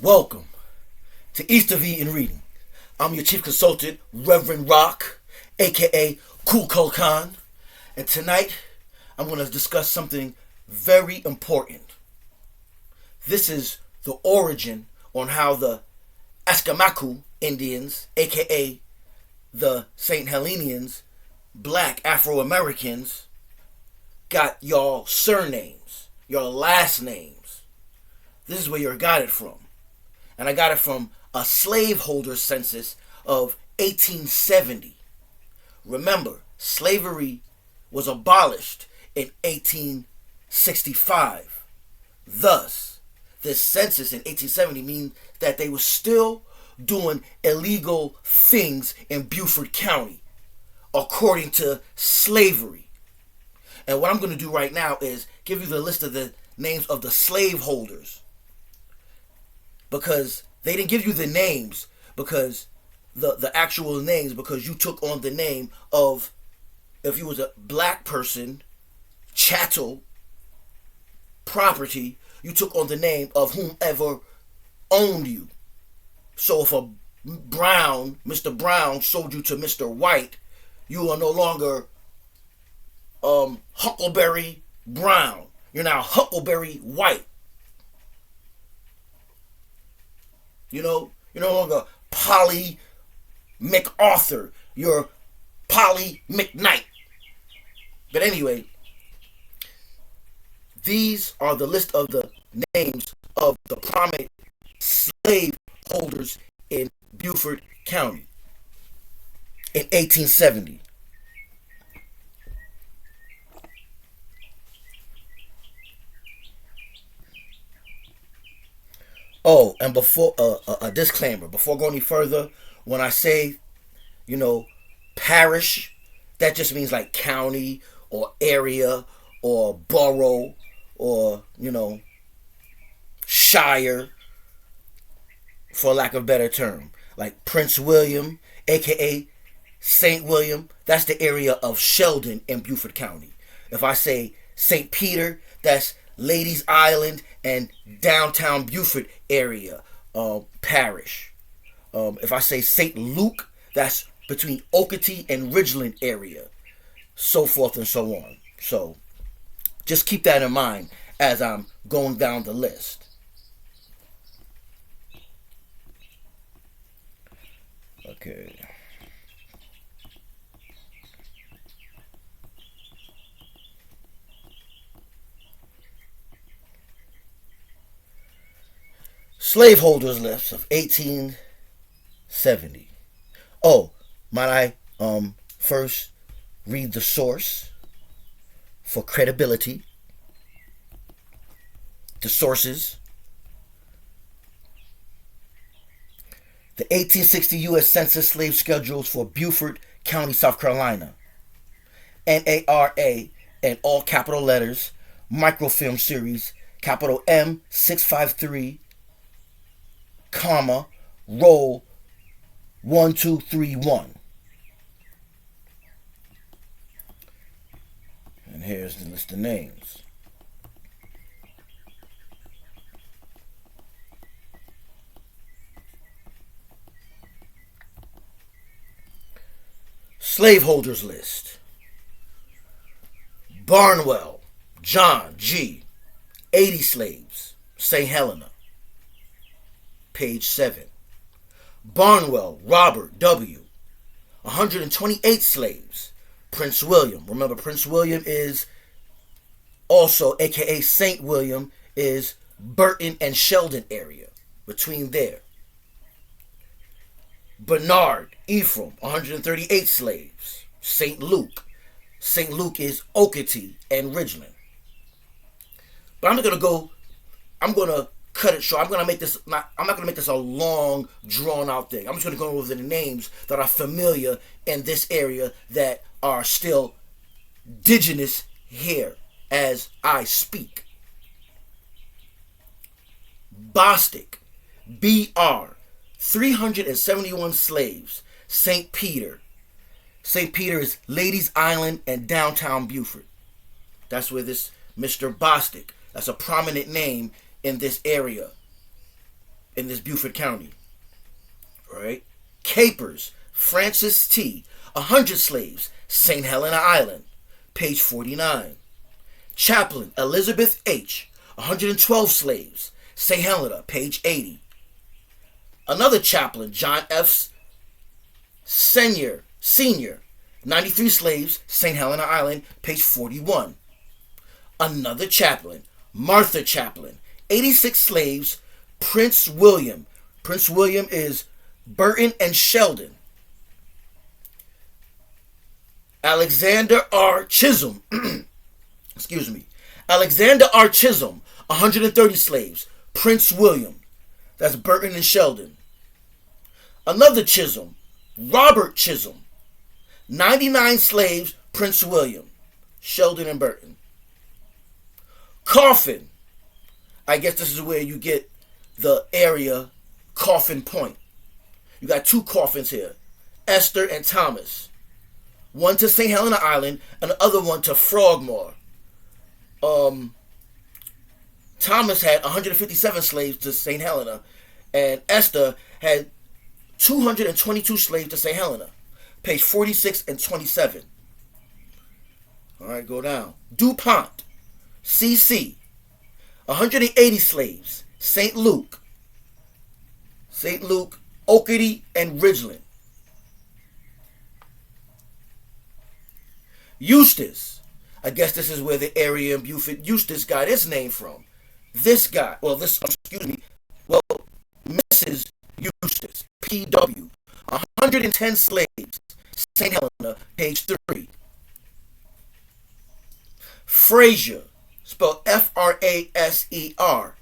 Welcome to East of Eden Reading. I'm your chief consultant, Reverend Rock, aka Kool Khan, and tonight I'm going to discuss something very important. This is the origin on how the Esquimalt Indians, aka the St. Helenians, black Afro-Americans, got y'all surnames, your last names. This is where you got it from. And I got it from a slaveholder census of 1870. Remember, slavery was abolished in 1865. Thus, this census in 1870 means that they were still doing illegal things in Beaufort County according to slavery. And what I'm going to do right now is give you the list of the names of the slaveholders, because they didn't give you the names, because the actual names, because you took on the name of, if you was a black person, chattel, property, you took on the name of whomever owned you. So if a Brown, Mr. Brown, sold you to Mr. White, you are no longer Huckleberry Brown. You're now Huckleberry White. You're no longer Polly MacArthur. You're Polly McKnight. But anyway, these are the list of the names of the prominent slaveholders in Beaufort County in 1870. Oh, and before a disclaimer, before going any further, when I say, parish, that just means like county or area or borough or, shire, for lack of a better term. Like Prince William, aka St. William, that's the area of Sheldon in Beaufort County. If I say St. Peter, that's Ladies Island and downtown Beaufort area parish. If I say St. Luke, that's between Okatee and Ridgeland area, so forth and so on. So just keep that in mind as I'm going down the list. Okay. Slaveholders list of 1870. Oh, might I first read the source for credibility? The sources: the 1860 U.S. Census slave schedules for Beaufort County, South Carolina. NARA, in all capital letters, microfilm series, capital M653, comma, roll 1231. And here's the list of names. Slaveholders list: Barnwell John G, 80 slaves, St. Helena, page 7. Barnwell Robert W, 128 slaves, Prince William. Remember, Prince William is also, aka St. William, is Burton and Sheldon area, between there. Bernard Ephraim, 138 slaves, St. Luke. St. Luke is Okatee and Ridgeland. But I'm going to cut it short. I'm not going to make this a long, drawn-out thing. I'm just going to go over the names that are familiar in this area that are still indigenous here as I speak. Bostic, BR, 371 slaves, St. Peter. St. Peter is Ladies Island and downtown Beaufort. That's where this Mr. Bostic, that's a prominent name in this area. in this Beaufort County. All right. Capers, Francis T., 100 slaves, St. Helena Island, page 49. Chaplain, Elizabeth H., 112 slaves, St. Helena, page 80. Another chaplain, John F. Senior, 93 slaves, St. Helena Island, page 41. Another chaplain, Martha Chaplain, 86 slaves, Prince William. Prince William is Burton and Sheldon. Alexander R. Chisholm, excuse me, Alexander R. Chisholm, 130 slaves, Prince William. That's Burton and Sheldon. Another Chisholm, Robert Chisholm, 99 slaves, Prince William, Sheldon and Burton. Coffin, I guess this is where you get the area Coffin Point. You got two coffins here, Esther and Thomas. One to St. Helena Island and the other one to Frogmore. Thomas had 157 slaves to St. Helena, and Esther had 222 slaves to St. Helena. Page 46 and 27. All right, go down. DuPont, CC, 180 slaves, St. Luke, Oakety, and Ridgeland. Eustis, I guess this is where the area in Beaufort, Eustis got its name from. Mrs. Eustis, PW, 110 slaves, St. Helena, page 3. Fraser, spelled Fraser.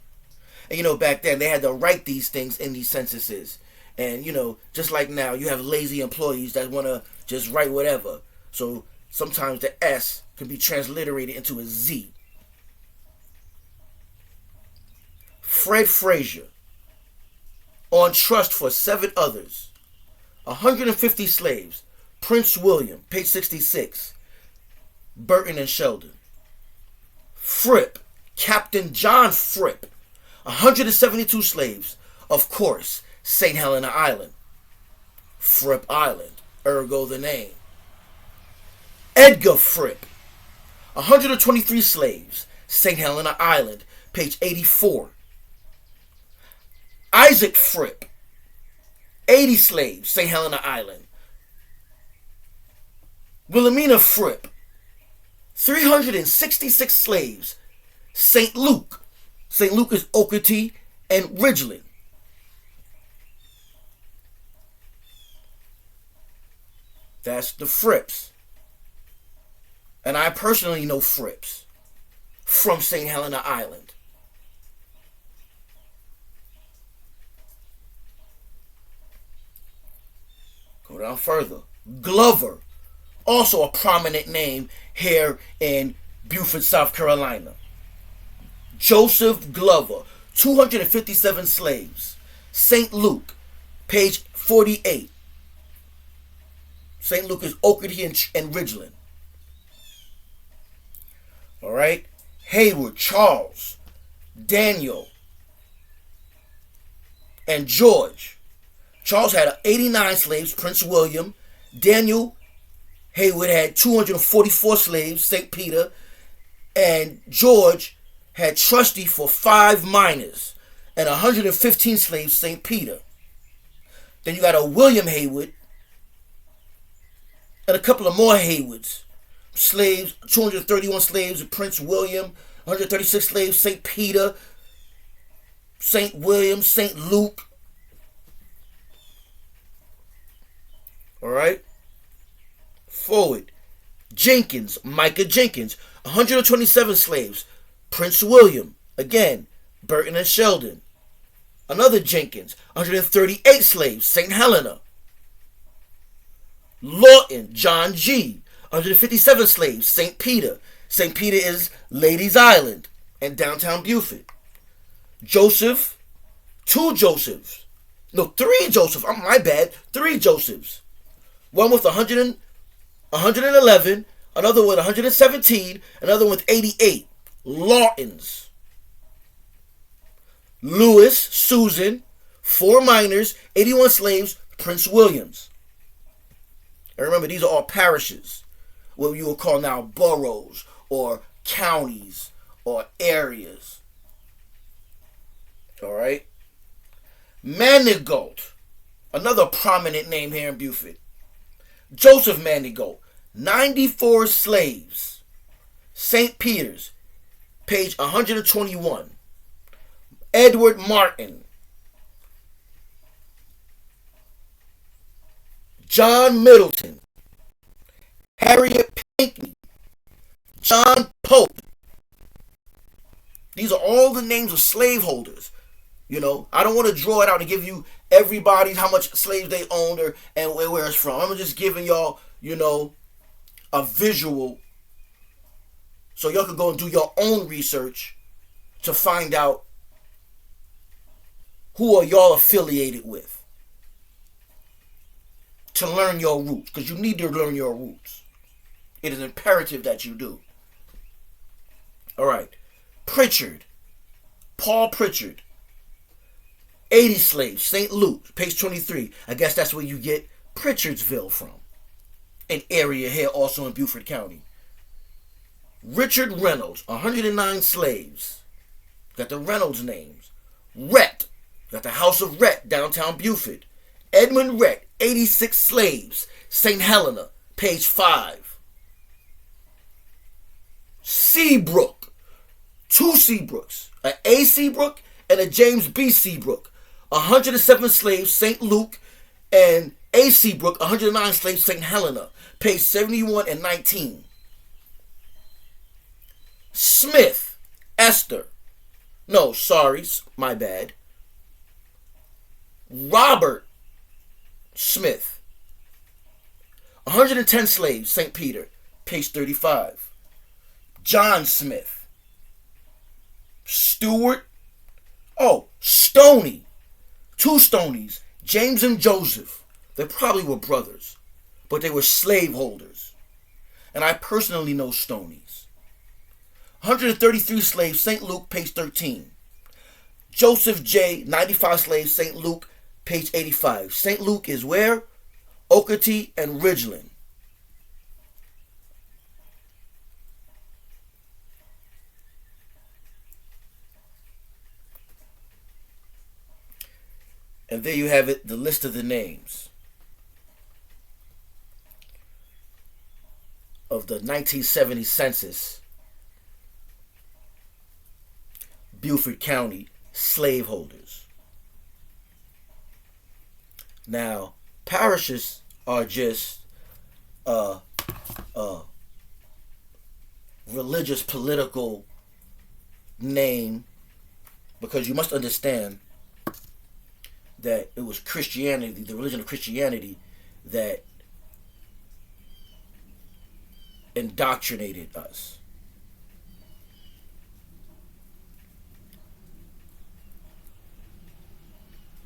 And back then they had to write these things in these censuses. And just like now, you have lazy employees that want to just write whatever. So sometimes the S can be transliterated into a Z. Fred Fraser, on trust for 7 others, 150 slaves, Prince William, page 66, Burton and Sheldon. Fripp, Captain John Fripp, 172 slaves, of course, St. Helena Island. Fripp Island, ergo the name. Edgar Fripp, 123 slaves, St. Helena Island, page 84. Isaac Fripp, 80 slaves, St. Helena Island. Wilhelmina Fripp, 366 slaves, St. Luke. St. Luke is Oakety and Ridgeland. That's the Fripps. And I personally know Fripps from St. Helena Island. Go down further. Glover, also a prominent name here in Beaufort, South Carolina. Joseph Glover, 257 slaves. St. Luke, page 48. St. Luke is Oakety and Ridgeland. All right. Hayward, Charles, Daniel, and George. Charles had 89 slaves, Prince William. Daniel Hayward had 244 slaves, St. Peter. And George had trustee for 5 minors and 115 slaves, St. Peter. Then you got a William Hayward and a couple of more Haywards. Slaves, 231 slaves, Prince William, 136 slaves, St. Peter, St. William, St. Luke. All right. Forward. Jenkins, Micah Jenkins, 127 slaves. Prince William, again, Burton and Sheldon. Another Jenkins, 138 slaves, St. Helena. Lawton, John G., 157 slaves, St. Peter. St. Peter is Ladies Island and downtown Beaufort. Joseph, 2 Josephs. No, 3 Josephs. Oh, my bad. 3 Josephs. One with 111, another with 117, another with 88. Lawtons. Lewis, Susan, 4 minors, 81 slaves, Prince Williams. And remember, these are all parishes, what you will call now boroughs or counties or areas. All right. Manigault, another prominent name here in Beaufort. Joseph Manigault, 94 slaves. St. Peter's, page 121. Edward Martin. John Middleton. Harriet Pinckney. John Pope. These are all the names of slaveholders. You know, I don't want to draw it out and give you everybody how much slaves they owned and where it's from. I'm just giving y'all, you know, a visual so y'all can go and do your own research to find out who are y'all affiliated with, to learn your roots, because you need to learn your roots. It is imperative that you do. All right. Pritchard, Paul Pritchard, 80 slaves, St. Luke, page 23. I guess that's where you get Pritchardsville from. An area here also in Beaufort County. Richard Reynolds, 109 slaves. Got the Reynolds names. Rhett, got the House of Rhett, downtown Beaufort. Edmund Rhett, 86 slaves, St. Helena, page 5. Seabrook, 2 Seabrooks, an A. Seabrook and a James B. Seabrook. 107 slaves, St. Luke, and A. Seabrook, 109 slaves, St. Helena, page 71 and 19. Smith, Esther. No, sorry, my bad. Robert Smith. 110 slaves, St. Peter, page 35. John Smith. Stewart. Oh, Stoney. 2 Stonies, James and Joseph. They probably were brothers, but they were slaveholders. And I personally know Stonies. 133 slaves, St. Luke, page 13. Joseph J., 95 slaves, St. Luke, page 85. St. Luke is where? Okeechobee and Ridgeland. And there you have it, the list of the names of the 1970 census, Beaufort County slaveholders. Now, parishes are just a religious political name, because you must understand that it was Christianity, the religion of Christianity, that indoctrinated us.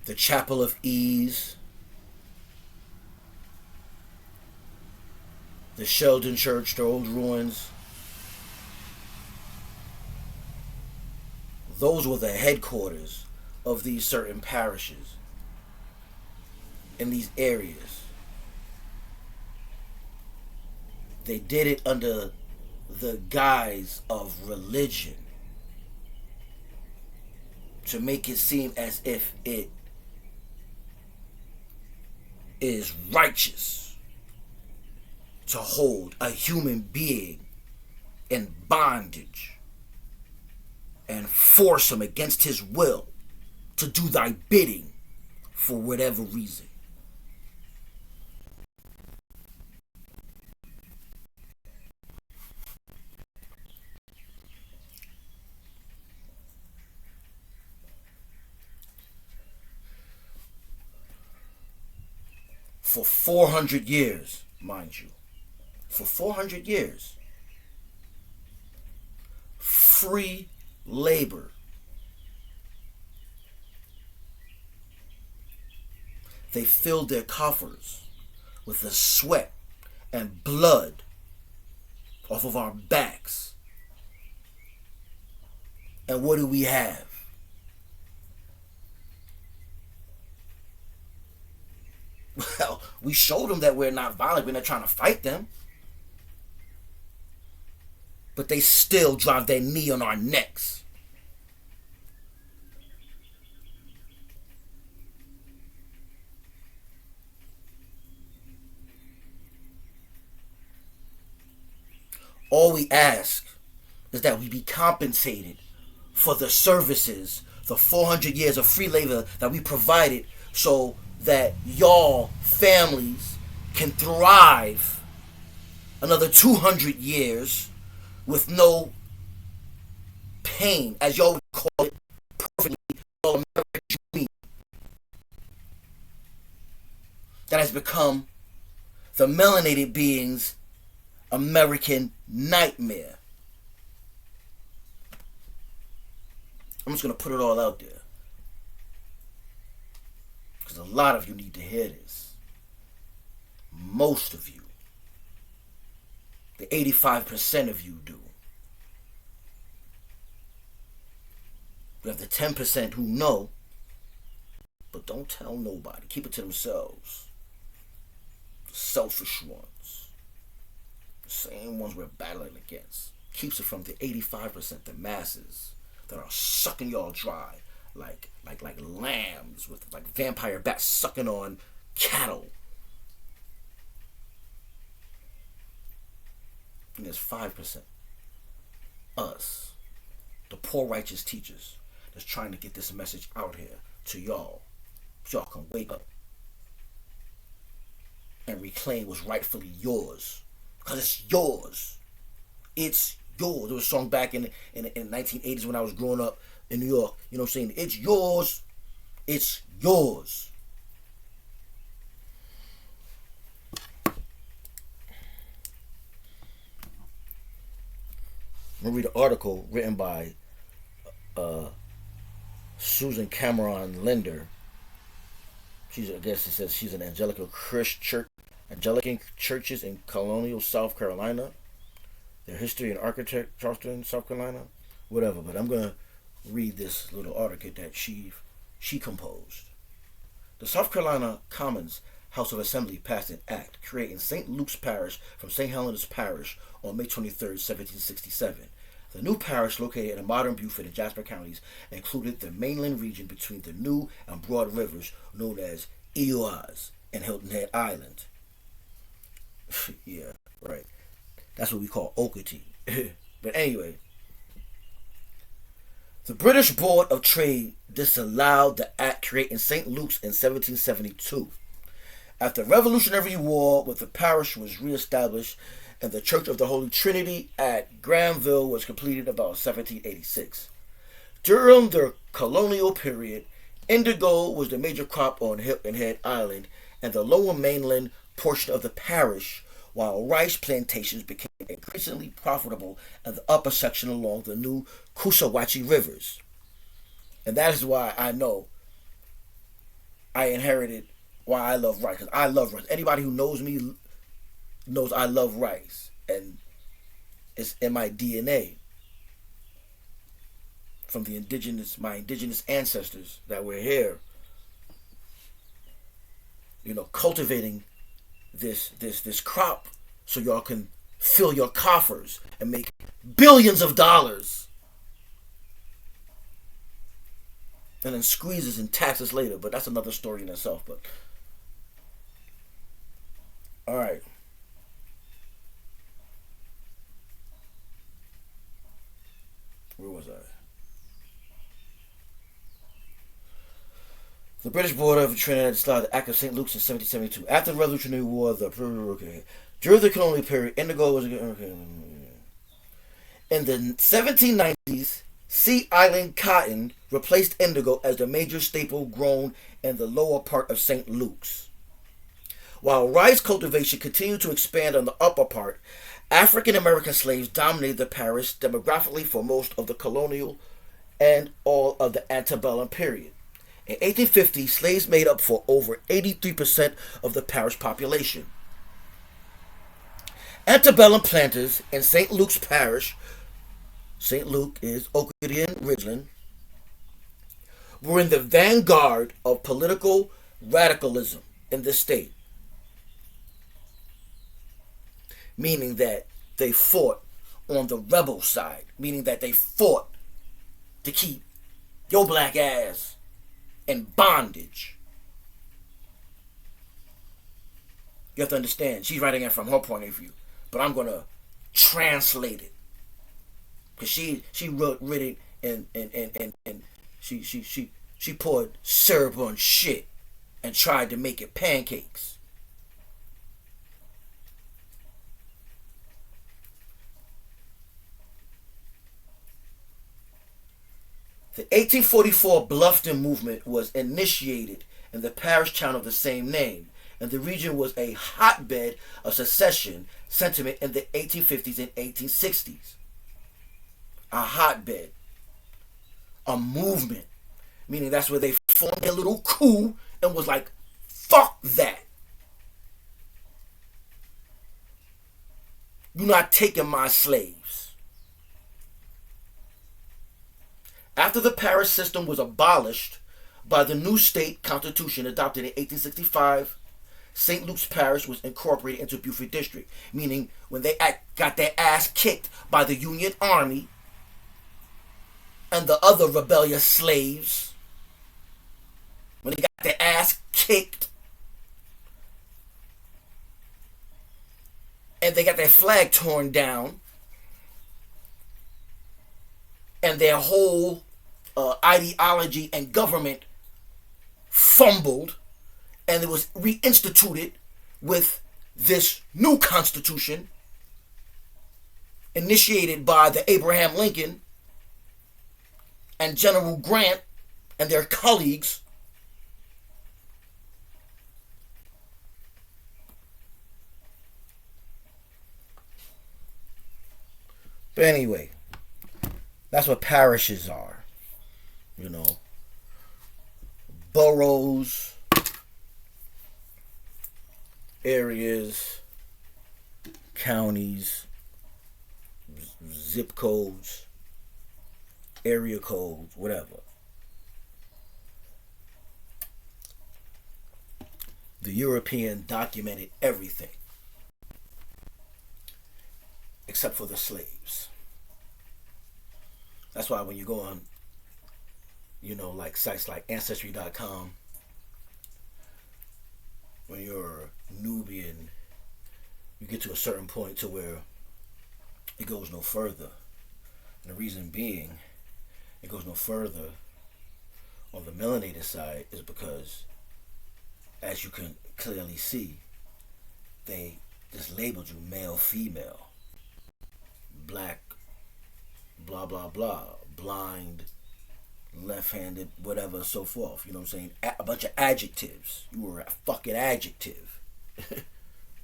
The Chapel of Ease, the Sheldon Church, the old ruins. Those were the headquarters of these certain parishes in these areas. They did it under the guise of religion to make it seem as if it is righteous to hold a human being in bondage and force him against his will to do thy bidding for whatever reason. For 400 years, mind you, for 400 years, free labor. They filled their coffers with the sweat and blood off of our backs. And what do we have? Well, we showed them that we're not violent. We're not trying to fight them. But they still drive their knee on our necks. All we ask is that we be compensated for the services, the 400 years of free labor that we provided, so that y'all families can thrive another 200 years with no pain, as y'all would call it perfectly, all American dream that has become the melanated beings' American nightmare. I'm just going to put it all out there, because a lot of you need to hear this. Most of you. The 85% of you do. We have the 10% who know, but don't tell nobody. Keep it to themselves. The selfish ones. The same ones we're battling against. Keeps it from the 85%, the masses, that are sucking y'all dry like lambs, with like vampire bats sucking on cattle. And there's 5%, us, the poor righteous teachers, that's trying to get this message out here to y'all, so y'all can wake up and reclaim what's rightfully yours, because it's yours. It's yours. There was a song back in the 1980s when I was growing up in New York. You know what I'm saying? It's yours. It's yours. I'm going to read an article written by Susan Cameron Linder. I guess it says she's an Anglican churches in colonial South Carolina. Their history and architect, Charleston, South Carolina. Whatever, but I'm going to read this little article that she composed. The South Carolina Commons House of Assembly passed an act creating St. Luke's Parish from St. Helena's Parish on May 23, 1767. The new parish, located in modern Beaufort and Jasper counties, included the mainland region between the New and Broad Rivers, known as Eoas and Hilton Head Island. Yeah, right. That's what we call Okatee. But anyway, the British Board of Trade disallowed the act creating St. Luke's in 1772. After the Revolutionary War, the parish was reestablished, and the Church of the Holy Trinity at Granville was completed about 1786. During the colonial period, indigo was the major crop on Hilton Head Island and the lower mainland portion of the parish, while rice plantations became increasingly profitable in the upper section along the new Coosawhatchie rivers. And that is why I know I inherited why I love rice, because I love rice. Anybody who knows me knows I love rice, and it's in my DNA from my indigenous ancestors that were here, cultivating this crop so y'all can fill your coffers and make billions of dollars, and then squeezes and taxes later. But that's another story in itself. But all right. Where was I? The British Board of Trade disallowed the Act of St. Luke's in 1772. After the Revolutionary War, during the colonial period, indigo was in the 1790s. Sea Island cotton replaced indigo as the major staple grown in the lower part of St. Luke's. While rice cultivation continued to expand on the upper part, African American slaves dominated the parish demographically for most of the colonial and all of the antebellum period. In 1850, slaves made up for over 83% of the parish population. Antebellum planters in St. Luke's Parish, St. Luke is Okatee and Ridgeland, were in the vanguard of political radicalism. in this state. Meaning that they fought on the rebel side. Meaning that they fought to keep your black ass in bondage. You have to understand, she's writing it from her point of view. But I'm going to translate it. Because she wrote it and she poured syrup on shit and tried to make it pancakes. The 1844 Bluffton movement was initiated in the parish town of the same name, and the region was a hotbed of secession sentiment in the 1850s and 1860s. A hotbed. A movement. Meaning that's where they formed their little coup and was like, fuck that. You're not taking my slaves. After the parish system was abolished by the new state constitution adopted in 1865, St. Luke's Parish was incorporated into Beaufort District, meaning when they got their ass kicked by the Union Army and the other rebellious slaves, when they got their ass kicked and they got their flag torn down and their whole ideology and government fumbled, and it was reinstituted with this new constitution initiated by the Abraham Lincoln and General Grant and their colleagues. But anyway, that's what parishes are. You know, boroughs, areas, counties, zip codes, area codes, whatever. The European documented everything except for the slaves. That's why when you go on, you know, like sites like Ancestry.com, when you're Nubian, you get to a certain point to where it goes no further. And the reason being, it goes no further on the melanated side is because, as you can clearly see, they just labeled you male, female, black, blah, blah, blah, blind, left-handed, whatever, so forth. You know what I'm saying? A bunch of adjectives. You were a fucking adjective.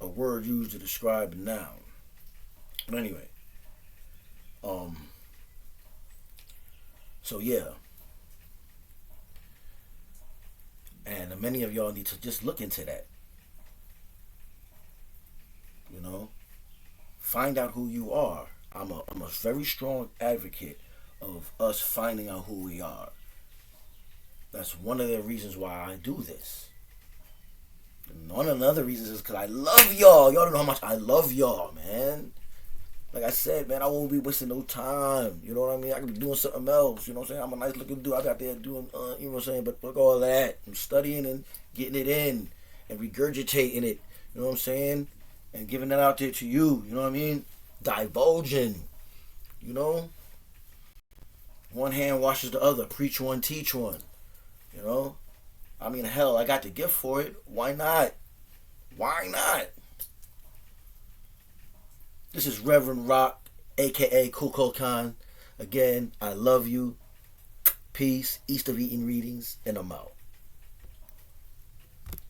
A word used to describe a noun. But anyway. So yeah. And many of y'all need to just look into that. You know? Find out who you are. I'm a very strong advocate of us finding out who we are. That's one of the reasons why I do this. And one of the other reasons is because I love y'all. Y'all don't know how much I love y'all, man. Like I said, man, I won't be wasting no time. You know what I mean? I could be doing something else. You know what I'm saying? I'm a nice looking dude. I got there doing, you know what I'm saying? But fuck all that. I'm studying and getting it in and regurgitating it. You know what I'm saying? And giving that out there to you. You know what I mean? Divulging. You know? One hand washes the other. Preach one, teach one. You know? I mean, hell, I got the gift for it. Why not? Why not? This is Reverend Rock, a.k.a. Kukul Khan. Again, I love you. Peace. East of Eating Readings. And I'm out.